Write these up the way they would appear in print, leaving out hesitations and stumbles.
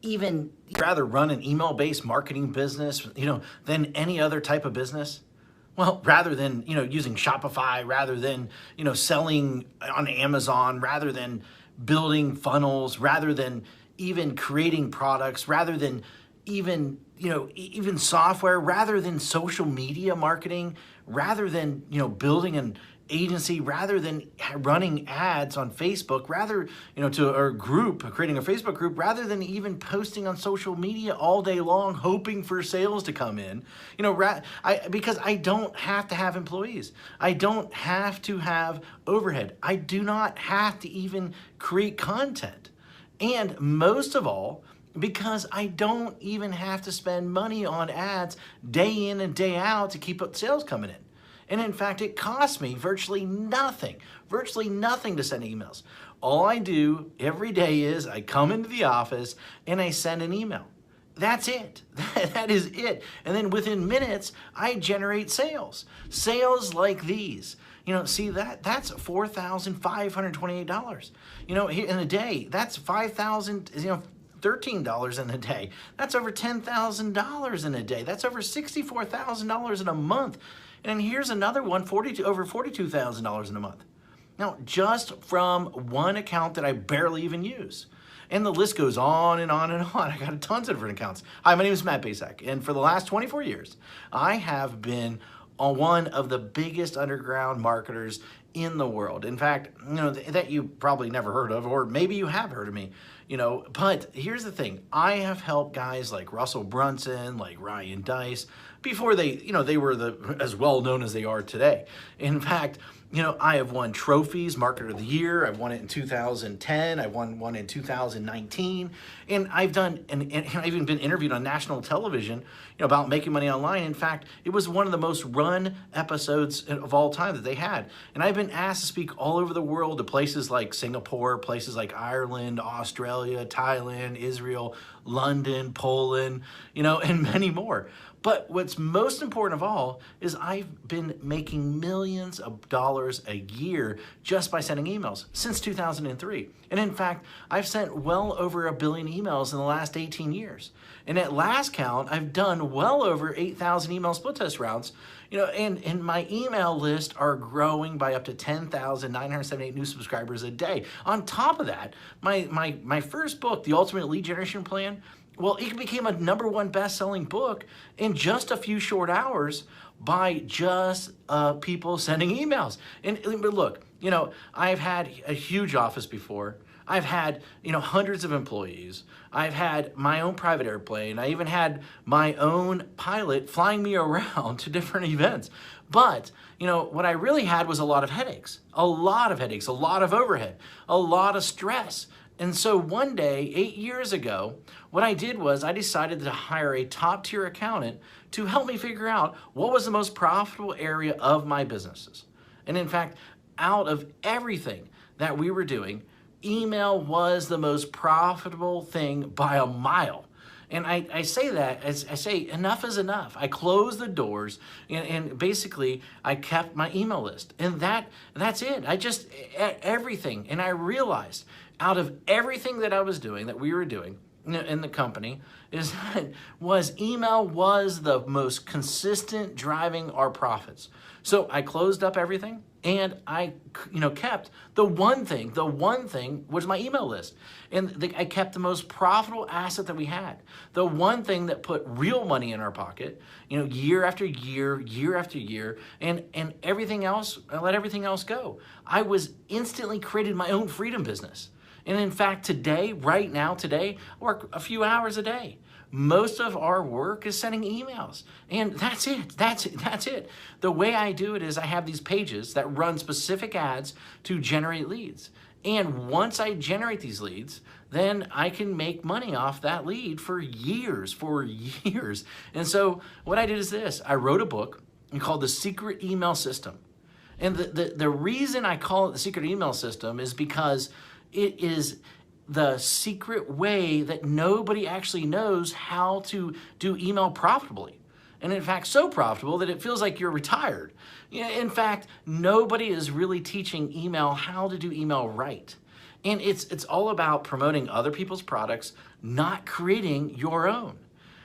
even rather run an email-based marketing business, than any other type of business? Well, rather than, using Shopify, rather than, selling on Amazon, rather than building funnels, rather than even creating products, rather than even software, rather than social media marketing, rather than, building an agency, rather than running ads on Facebook, rather, creating a Facebook group, rather than even posting on social media all day long, hoping for sales to come in, because I don't have to have employees. I don't have to have overhead. I do not have to even create content. And most of all, because I don't even have to spend money on ads day in and day out to keep up sales coming in. And in fact, it costs me virtually nothing to send emails. All I do every day is I come into the office and I send an email. That's it. That is it. And then within minutes, I generate sales. Sales like these. See that's $4,528. In a day, that's $5,000, $13 in a day. That's over $10,000 in a day. That's over $64,000 in a month. And here's another one, over $42,000 in a month. Now, just from one account that I barely even use. And the list goes on and on and on. I got tons of different accounts. Hi, my name is Matt Basak, and for the last 24 years, I have been one of the biggest underground marketers in the world. In fact, that you probably never heard of, or maybe you have heard of me, but here's the thing. I have helped guys like Russell Brunson, like Ryan Dice, before they were as well known as they are today. In fact, I have won trophies, Marketer of the Year. I've won it in 2010. I won one in 2019. And I've even been interviewed on national television, about making money online. In fact, it was one of the most run episodes of all time that they had. And I've been asked to speak all over the world to places like Singapore, places like Ireland, Australia, Thailand, Israel, London, Poland, and many more. But what's most important of all is I've been making millions of dollars a year just by sending emails since 2003. And in fact, I've sent well over 1 billion emails in the last 18 years. And at last count, I've done well over 8,000 email split test rounds. And my email list are growing by up to 10,978 new subscribers a day. On top of that, my first book, The Ultimate Lead Generation Plan, well, it became a #1 best-selling book in just a few short hours by just people sending emails. But look, I've had a huge office before. I've had, hundreds of employees. I've had my own private airplane. I even had my own pilot flying me around to different events. But, what I really had was a lot of headaches, a lot of overhead, a lot of stress. And so one day, 8 years ago, what I did was I decided to hire a top-tier accountant to help me figure out what was the most profitable area of my businesses. And in fact, out of everything that we were doing, email was the most profitable thing by a mile. And I say that, as I say, enough is enough. I closed the doors and basically I kept my email list. And that's it. Everything. And I realized out of everything that I was doing, that we were doing in the company, email was the most consistent driving our profits. So I closed up everything and I kept the one thing was my email list. And I kept the most profitable asset that we had. The one thing that put real money in our pocket, year after year, year after year, and everything else, I let everything else go. I was instantly created my own freedom business. And in fact, right now, I work a few hours a day. Most of our work is sending emails. And that's it. The way I do it is I have these pages that run specific ads to generate leads. And once I generate these leads, then I can make money off that lead for years. And so what I did is this. I wrote a book called The Secret Email System. And the reason I call it The Secret Email System is because it is the secret way that nobody actually knows how to do email profitably. And in fact, so profitable that it feels like you're retired. In fact, nobody is really teaching email how to do email right. And it's all about promoting other people's products, not creating your own.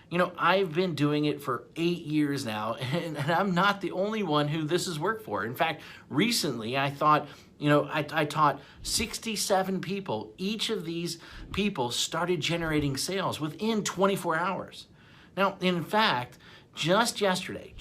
You know, I've been doing it for 8 years now, and I'm not the only one who this has worked for. In fact, recently I thought, you know, I taught 67 people. Each of these people started generating sales within 24 hours. Now, in fact, just yesterday,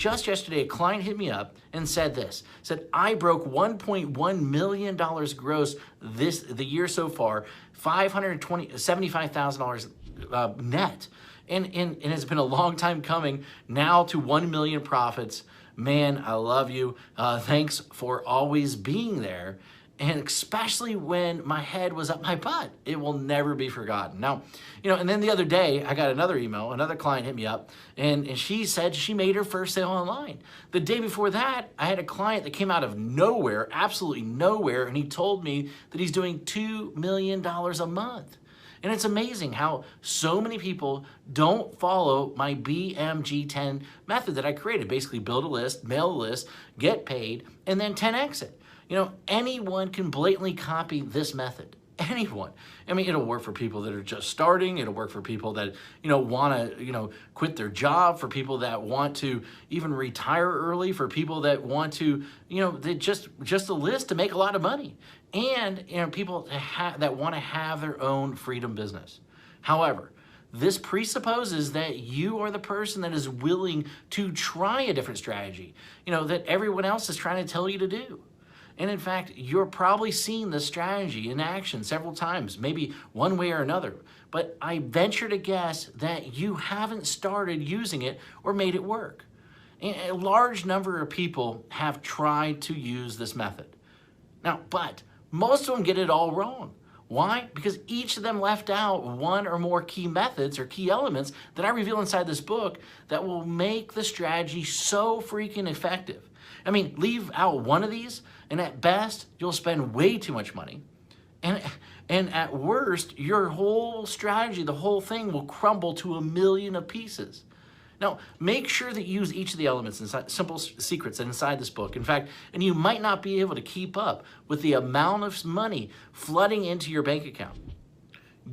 a client hit me up and said this, said, I broke $1.1 million gross the year so far, $75,000 net. And it's been a long time coming now to 1 million profits. Man, I love you. Thanks for always being there. And especially when my head was up my butt, it will never be forgotten. Now, you know, and then the other day I got another email, another client hit me up, and she said she made her first sale online. The day before that, I had a client that came out of nowhere, absolutely nowhere, and he told me that he's doing $2 million a month. And it's amazing how so many people don't follow my BMG10 method that I created. Basically build a list, mail a list, get paid, and then 10x it. You know, anyone can blatantly copy this method. Anyone. I mean, it'll work for people that are just starting. It'll work for people that, you know, want to, you know, quit their job, for people that want to even retire early, for people that want to, you know, they just a list to make a lot of money. And, you know, people that want to have their own freedom business. However, this presupposes that you are the person that is willing to try a different strategy, you know, that everyone else is trying to tell you to do. And in fact, you're probably seen this strategy in action several times, maybe one way or another. But I venture to guess that you haven't started using it or made it work. And a large number of people have tried to use this method. Now, but most of them get it all wrong. Why? Because each of them left out one or more key methods or key elements that I reveal inside this book that will make the strategy so freaking effective. I mean, leave out one of these, and at best, you'll spend way too much money. And at worst, your whole strategy, the whole thing will crumble to 1,000,000 of pieces. Now, make sure that you use each of the elements inside, simple secrets inside this book. In fact, and you might not be able to keep up with the amount of money flooding into your bank account.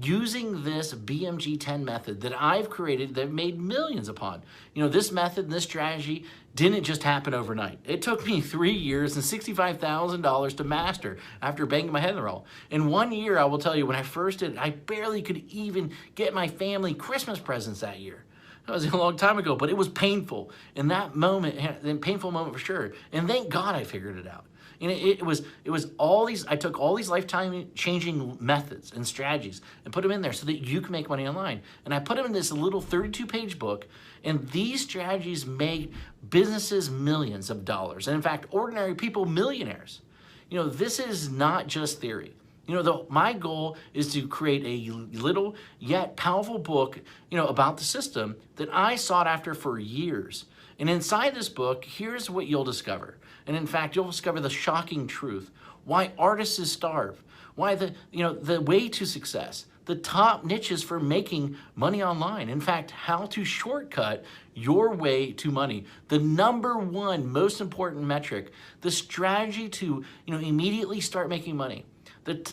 Using this BMG10 method that I've created, that I've made millions upon. You know, this method and this strategy didn't just happen overnight. It took me 3 years and $65,000 to master after banging my head in the wall. In 1 year, I will tell you, when I first did it, I barely could even get my family Christmas presents that year. That was a long time ago, but it was painful. In that moment, a painful moment for sure. And thank God I figured it out. And it was all these, I took all these lifetime changing methods and strategies and put them in there so that you can make money online. And I put them in this little 32-page book, and these strategies made businesses millions of dollars. And in fact, ordinary people millionaires. You know, this is not just theory. You know, my goal is to create a little yet powerful book, you know, about the system that I sought after for years. And inside this book, here's what you'll discover. And in fact, you'll discover the shocking truth. Why artists starve. Why the way to success. The top niches for making money online. In fact, how to shortcut your way to money. The #1 most important metric. The strategy to, you know, immediately start making money.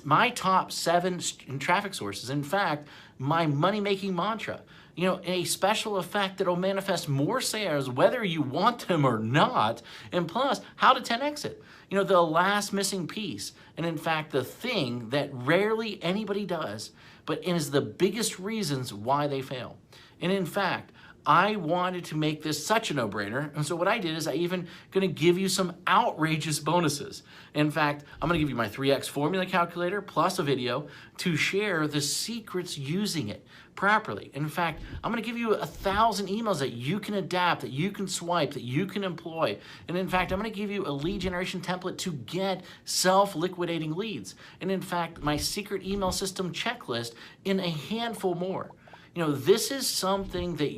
My top 7 traffic sources. In fact, my money-making mantra. You know, a special effect that will manifest more sales whether you want them or not, and plus, how to 10x it. You know, the last missing piece, and in fact, the thing that rarely anybody does, but is the biggest reasons why they fail. And in fact, I wanted to make this such a no-brainer, and so what I did is I even going to give you some outrageous bonuses. In fact, I'm going to give you my 3x formula calculator plus a video to share the secrets using it properly. In fact, I'm going to give you 1,000 emails that you can adapt, that you can swipe, that you can employ. And in fact, I'm going to give you a lead generation template to get self-liquidating leads. And in fact, my secret email system checklist in a handful more. You know, this is something that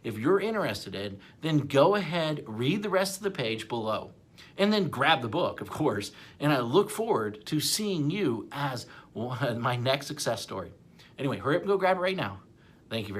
if you're interested in, then go ahead, read the rest of the page below, and then grab the book, of course. And I look forward to seeing you as my next success story. Anyway, hurry up and go grab it right now. Thank you very much.